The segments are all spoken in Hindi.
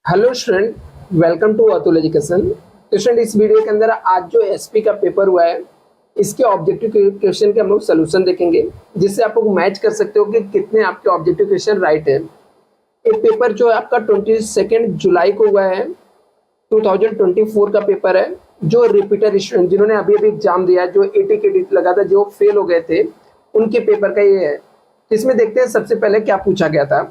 Hello student, welcome to Atul education. तो स्टूडेंट, इस वीडियो के अंदर आज जो एसपी का पेपर हुआ है इसके ऑब्जेक्टिव क्वेश्चन के हम लोग सोल्यूशन देखेंगे, जिससे आप लोग मैच कर सकते हो कि कितने आपके ऑब्जेक्टिव क्वेश्चन राइट है। ये पेपर जो है आपका 22 जुलाई को हुआ है, 2024 का पेपर है। जो रिपीटर स्टूडेंट जिन्होंने अभी अभी एग्जाम दिया, जो एटी लगा था, जो फेल हो गए थे, उनके पेपर का ये है। इसमें देखते हैं सबसे पहले क्या पूछा गया था।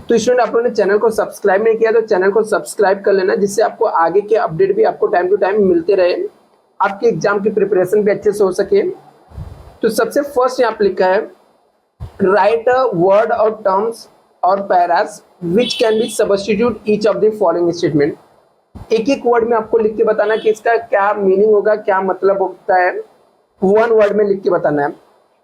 तो स्टूडेंट, आप लोगों ने चैनल को सब्सक्राइब नहीं किया तो चैनल को सब्सक्राइब कर लेना, जिससे आपको आगे के अपडेट भी आपको टाइम टू टाइम मिलते रहे, आपके एग्जाम की प्रिपरेशन भी अच्छे से हो सके। तो सबसे फर्स्ट यहाँ पे लिखा है, राइट अ वर्ड और टर्म्स और Paris which can be substitute each of the following statement. एक एक वर्ड में आपको लिख के बताना कि इसका क्या मीनिंग होगा, क्या मतलब होता है। वन वर्ड में लिख के बताना है।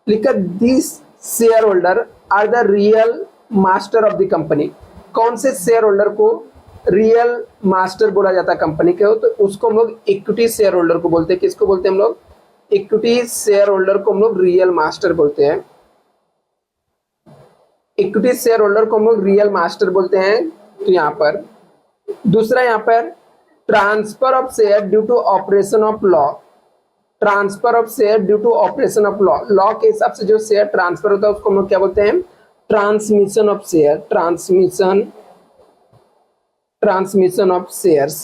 लिखा, this share holder are the real master of the company. कौन से शेयर होल्डर को रियल मास्टर बोला जाता है कंपनी के? हो तो उसको हम लोग इक्विटी शेयर होल्डर को बोलते हैं। किसको बोलते हैं हम लोग? इक्विटी शेयर होल्डर को हम लोग रियल मास्टर बोलते हैं। इक्विटी शेयर होल्डर को हम लोग रियल मास्टर बोलते हैं। तो यहाँ पर दूसरा, यहाँ पर transfer of share due to operation of law. Transfer of share due to operation of law, law के हिसाब से जो शेयर ट्रांसफर होता है उसको हम लोग क्या बोलते हैं? Transmission of share. Transmission of shares.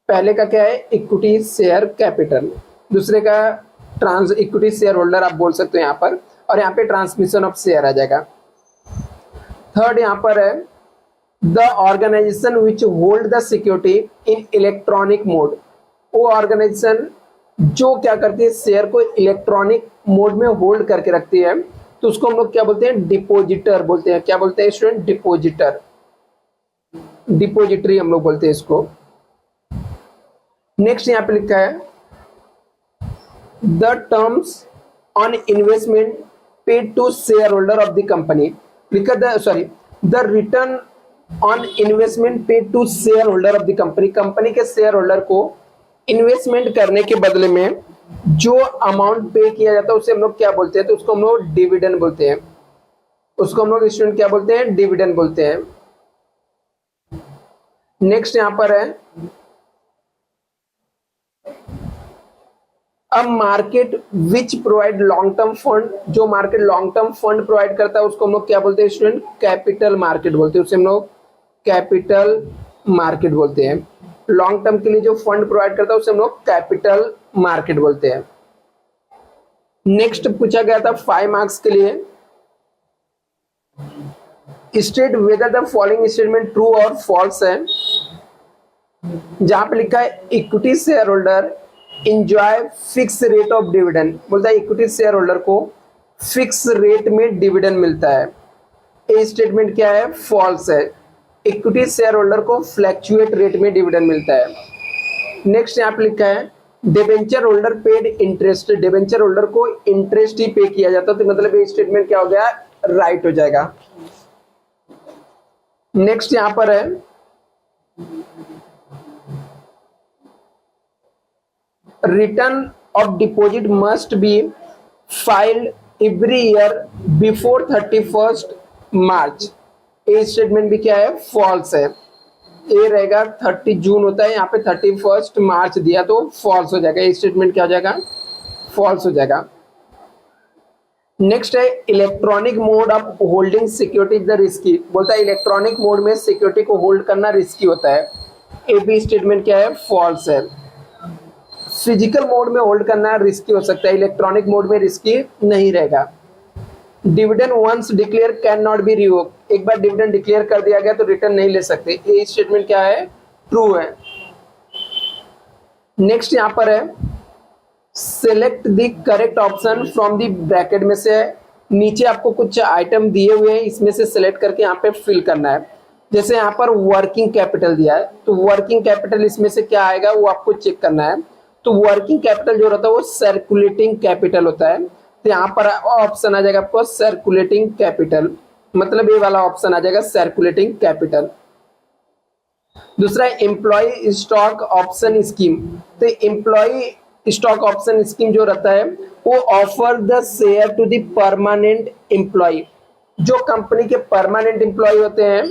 पहले का क्या है? Equity share capital. दूसरे का ट्रांस इक्विटी शेयर होल्डर आप बोल सकते हो यहाँ पर, और यहाँ पे ट्रांसमिशन ऑफ शेयर आ जाएगा। थर्ड यहाँ पर है, the organisation which hold the security in electronic mode. वो ऑर्गेनाइजेशन जो क्या करती है, शेयर को इलेक्ट्रॉनिक मोड में होल्ड करके रखती है, तो उसको हम लोग क्या बोलते हैं? डिपोजिटर बोलते हैं। क्या बोलते हैं स्टूडेंट? डिपोजिटर। डिपोजिटरी हम लोग बोलते हैं इसको। नेक्स्ट यहाँ पे लिखा है, the terms on investment paid to share holder of the company. लिखा, the return on investment paid to share holder of the company. Company के शेयर होल्डर को इन्वेस्टमेंट करने के बदले में जो अमाउंट पे किया जाता है उसे हम लोग क्या बोलते हैं? तो उसको हम लोग डिविडेंड बोलते हैं। उसको हम लोग स्टूडेंट क्या बोलते हैं? डिविडेंड बोलते हैं। नेक्स्ट यहां पर है, अब market which provide long term fund. जो market long term fund provide करता है उसको हम लोग क्या बोलते हैं स्टूडेंट? कैपिटल मार्केट बोलते हैं। उसे हम लोग कैपिटल मार्केट बोलते हैं। लॉन्ग टर्म के लिए जो फंड प्रोवाइड करता है उसे हम लोग कैपिटल मार्केट बोलते हैं। नेक्स्ट पूछा गया था 5 मार्क्स के लिए, state whether the following statement true और फॉल्स है। जहां पे लिखा है, equity share holder enjoy fix rate of dividend. बोलता है इक्विटी शेयर होल्डर को फिक्स रेट में डिविडेंड मिलता है। ये स्टेटमेंट क्या है? फॉल्स है। इक्विटी शेयर होल्डर को फ्लैक्चुएट रेट में डिविडेंड मिलता है। नेक्स्ट यहाँ पे लिखा है, debenture holder paid interest. Debenture holder को इंटरेस्ट ही पे किया जाता है, तो मतलब ये स्टेटमेंट क्या हो गया? राइट हो जाएगा। नेक्स्ट यहां पर है, return of deposit must be filed every year before 31 मार्च। ये स्टेटमेंट भी क्या है? फॉल्स है। ये रहेगा 30 जून होता है, यहाँ पे 31 मार्च दिया तो फॉल्स हो जाएगा। ये स्टेटमेंट क्या हो जाएगा? फॉल्स हो जाएगा। नेक्स्ट है, electronic mode of holding security is the risky. बोलता है इलेक्ट्रॉनिक मोड में सिक्योरिटी को होल्ड करना रिस्की होता है। ए बी स्टेटमेंट क्या है? फॉल्स है। फिजिकल मोड में होल्ड करना रिस्की हो सकता है, इलेक्ट्रॉनिक मोड में रिस्की नहीं रहेगा। Dividend once declare can not be revoke. एक बार डिविडेंड डिक्लेयर कर दिया गया तो रिटर्न नहीं ले सकते। ये स्टेटमेंट क्या है? ट्रू है। नेक्स्ट यहां पर है, select the correct option from the bracket में से नीचे आपको कुछ आइटम दिए हुए हैं, इसमें से सिलेक्ट करके यहाँ पे फिल करना है। जैसे यहाँ पर वर्किंग कैपिटल दिया है, तो वर्किंग कैपिटल इसमें से क्या आएगा वो आपको चेक करना है। तो वर्किंग कैपिटल जो रहता है वो सर्कुलेटिंग कैपिटल होता है, तो यहाँ पर ऑप्शन आ जाएगा आपको सर्कुलेटिंग कैपिटल, मतलब ये वाला ऑप्शन आ जाएगा सर्कुलेटिंग कैपिटल। दूसरा, एम्प्लॉय स्टॉक ऑप्शन स्कीम। तो एम्प्लॉय स्टॉक ऑप्शन स्कीम जो रहता है वो offer the share to the permanent employ. जो कंपनी के परमानेंट एम्प्लॉय होते हैं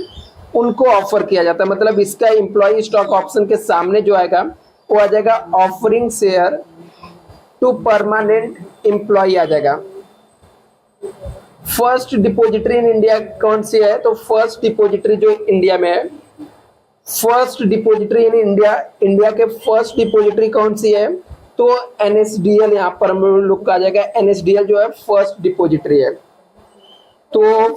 उनको ऑफर किया जाता है। मतलब इसका एम्प्लॉय स्टॉक ऑप्शन के सामने जो आएगा वो आ जाएगा offering share to permanent employ आ जाएगा। फर्स्ट डिपॉजिटरी इन इंडिया कौन सी है? तो फर्स्ट डिपॉजिटरी जो इंडिया में है, first depository in India, India के फर्स्ट डिपॉजिटरी कौन सी है? तो एनएसडीएल यहाँ पर हम लोग का आ जाएगा। एनएसडीएल जो है फर्स्ट डिपॉजिटरी है। तो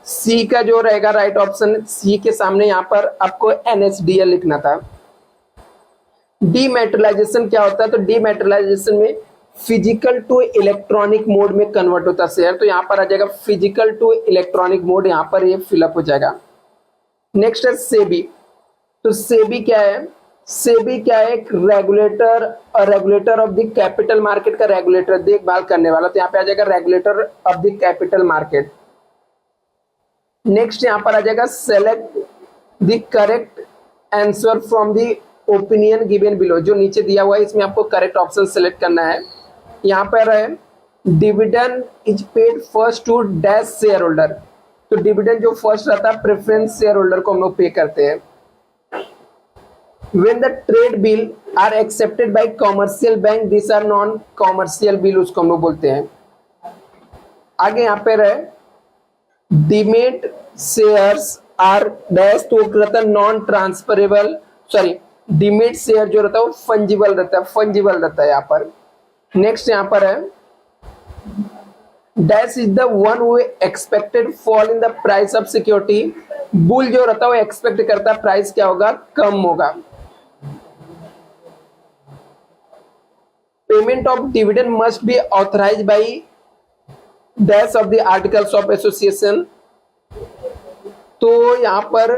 सी का जो रहेगा राइट ऑप्शन, सी के सामने यहाँ पर आपको एनएसडीएल लिखना था। डीमेटेरियलाइजेशन क्या होता है? तो डीमेटेरियलाइजेशन में फिजिकल टू इलेक्ट्रॉनिक मोड में कन्वर्ट होता है शेयर। तो यहाँ पर आ जाएगा फिजिकल टू इलेक्ट्रॉनिक मोड, यहाँ पर ये फिलअप हो जाएगा। नेक्स्ट है सेबी। तो सेबी क्या है? सेबी क्या है? एक regulator, regulator of the capital market का रेगुलेटर, देखभाल करने वाला। तो यहाँ पे आ जाएगा regulator of the capital market. Next यहाँ पर आ जाएगा select the correct answer from the opinion given below. जो नीचे दिया हुआ है इसमें आपको करेक्ट ऑप्शन सेलेक्ट करना है। यहाँ पर है dividend is paid first to dash share holder. तो डिविडेंड जो फर्स्ट रहता है प्रेफरेंस शेयर होल्डर को हम लोग पे करते हैं। When the trade bill are accepted by commercial bank, these are non commercial bill, उसको हम लोग बोलते हैं। आगे यहाँ पे रहे डीमेट शेयर्स आर डैश, तो रहता है non transferable, sorry demat share जो रहता है वो फंजिबल रहता है, फंजिबल रहता है यहाँ पर। नेक्स्ट यहाँ पर है dash is the one who expected fall in the price of security. Bull जो रहता है वो एक्सपेक्ट करता है प्राइस क्या होगा? कम होगा। Payment of dividend must be authorise by dash of the articles of association. तो यहाँ पर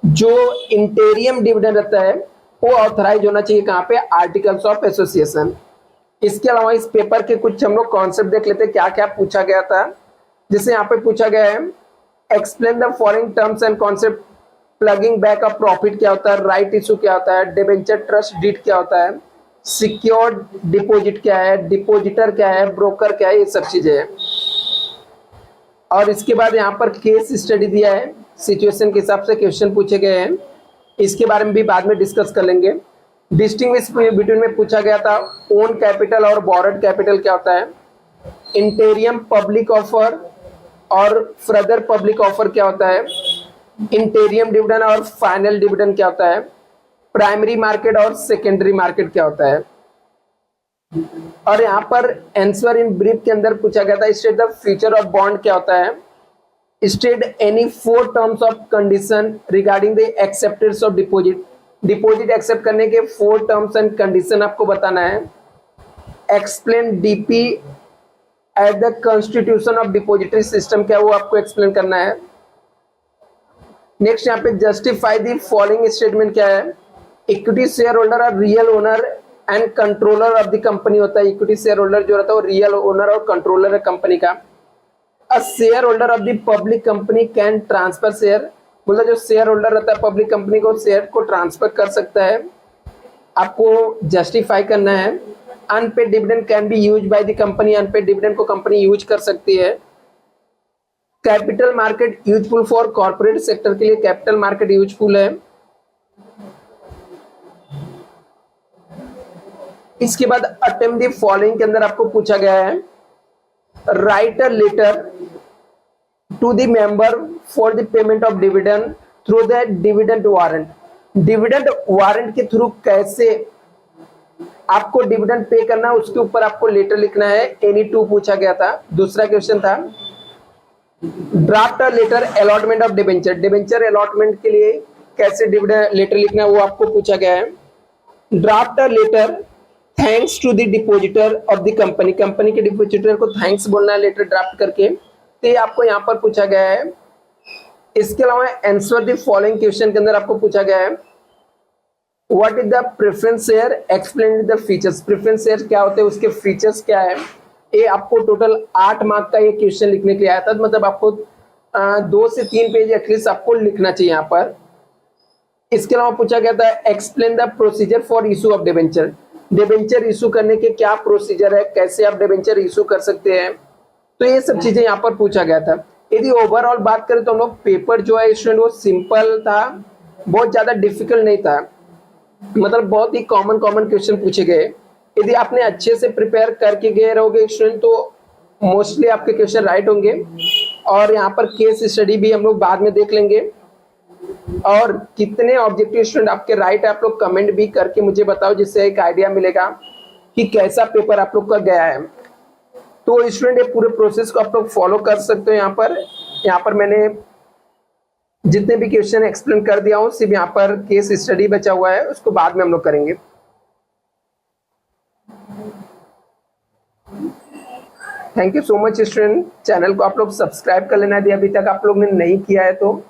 जो इंटेरियम डिविडेंड रहता है वो ऑथराइज होना चाहिए कहाँ पे? Articles of association. इसके अलावा इस पेपर के कुछ हम लोग कॉन्सेप्ट देख लेते हैं, क्या क्या पूछा गया था। जैसे यहाँ पे पूछा गया है explain the following terms and concept. Plugging back of profit क्या होता है? राइट इशू क्या होता है? डिबेंचर ट्रस्ट डीड क्या होता है? सिक्योर्ड डिपॉजिट क्या है? डिपॉजिटर क्या है? ब्रोकर क्या है? ये सब चीजें हैं। और इसके बाद यहाँ पर केस स्टडी दिया है, सिचुएशन के हिसाब से क्वेश्चन पूछे गए हैं। इसके बारे में भी बाद में डिस्कस कर लेंगे। डिस्टिंग्विश बिटवीन में पूछा गया था ओन कैपिटल और बोरोड कैपिटल क्या होता है? इंटेरियम पब्लिक ऑफर और फर्दर पब्लिक ऑफर क्या होता है? इंटेरियम डिविडेंड और फाइनल डिविडेंड क्या होता है? प्राइमरी मार्केट और सेकेंडरी मार्केट क्या होता है? और यहाँ पर आंसर इन ब्रीफ के अंदर पूछा गया था state the future of bond क्या होता है? State any 4 terms of condition regarding the acceptance of deposit. Deposit accept करने के 4 टर्म्स एंड कंडीशन आपको बताना है। Explain DP at the constitution of depository system क्या वो आपको एक्सप्लेन करना है। नेक्स्ट यहाँ पे जस्टिफाई द फॉलोइंग स्टेटमेंट क्या है? इक्विटी शेयर होल्डर और real owner and controller of the company होता है। इक्विटी शेयर होल्डर जो रहता है वो रियल ओनर और कंट्रोलर है कंपनी का। A share holder of the public company can transfer share, बोला जो शेयर होल्डर रहता है पब्लिक कंपनी को शेयर को ट्रांसफर कर सकता है। आपको जस्टिफाई करना है। Unpaid dividend can be use by the company, unpaid dividend को कंपनी यूज कर सकती है। Capital market useful for corporate sector के लिए कैपिटल मार्केट यूजफुल है। इसके बाद अटेम्प्ट द फॉलोइंग के अंदर आपको पूछा गया है write a letter to the member for the payment of dividend through the dividend warrant. Dividend warrant के थ्रू कैसे आपको डिविडेंड पे करना है उसके ऊपर आपको लेटर लिखना है। एनी टू पूछा गया था। दूसरा क्वेश्चन था draft a letter allotment of debenture. Debenture allotment के लिए कैसे डिविडेंड लेटर लिखना है वो आपको पूछा गया है। Draft a letter thanks to the depositor of the company, company के डिपॉजिटर को थैंक्स बोलना है लेटर ड्राफ्ट करके। तो ये आपको यहाँ पर पूछा गया है। इसके अलावा आंसर द फॉलोइंग क्वेश्चन के अंदर आपको पूछा गया है what is the preference share, explain the features. Preference share क्या होते हैं, उसके फीचर्स क्या है। ये आपको टोटल 8 मार्क का ये क्वेश्चन लिखने के लिए आया था। मतलब आपको 2 से 3 पेज एटलीस्ट आपको लिखना चाहिए यहाँ पर। इसके अलावा पूछा गया था explain the procedure for issue of debenture. Debenture issue करने के क्या प्रोसीजर है, कैसे आप डिबेंचर इशू कर सकते हैं। तो ये सब चीजें यहाँ पर पूछा गया था। यदि ओवरऑल बात करें तो हम लोग पेपर जो है स्टूडेंट वो सिंपल था, बहुत ज्यादा डिफिकल्ट नहीं था, मतलब बहुत ही कॉमन कॉमन क्वेश्चन पूछे गए। यदि आपने अच्छे से प्रिपेयर करके गए रहोगे स्टूडेंट तो मोस्टली आपके क्वेश्चन राइट होंगे। और यहाँ पर केस स्टडी भी हम लोग बाद में देख लेंगे। और कितने ऑब्जेक्टिव स्टूडेंट आपके राइट है आप लोग कमेंट भी करके मुझे बताओ, जिससे एक आइडिया मिलेगा कि कैसा पेपर आप लोग का गया है। तो स्टूडेंट ये पूरे प्रोसेस को आप लोग फॉलो कर सकते हो। यहाँ पर मैंने जितने भी क्वेश्चन एक्सप्लेन कर दिया हूँ, सिर्फ यहाँ पर केस स्टडी बचा हुआ है, उसको बाद में हम लोग करेंगे। Thank you so much student. Channel को आप लोग सब्सक्राइब कर लेना यदि अभी तक आप लोग ने नहीं किया है तो।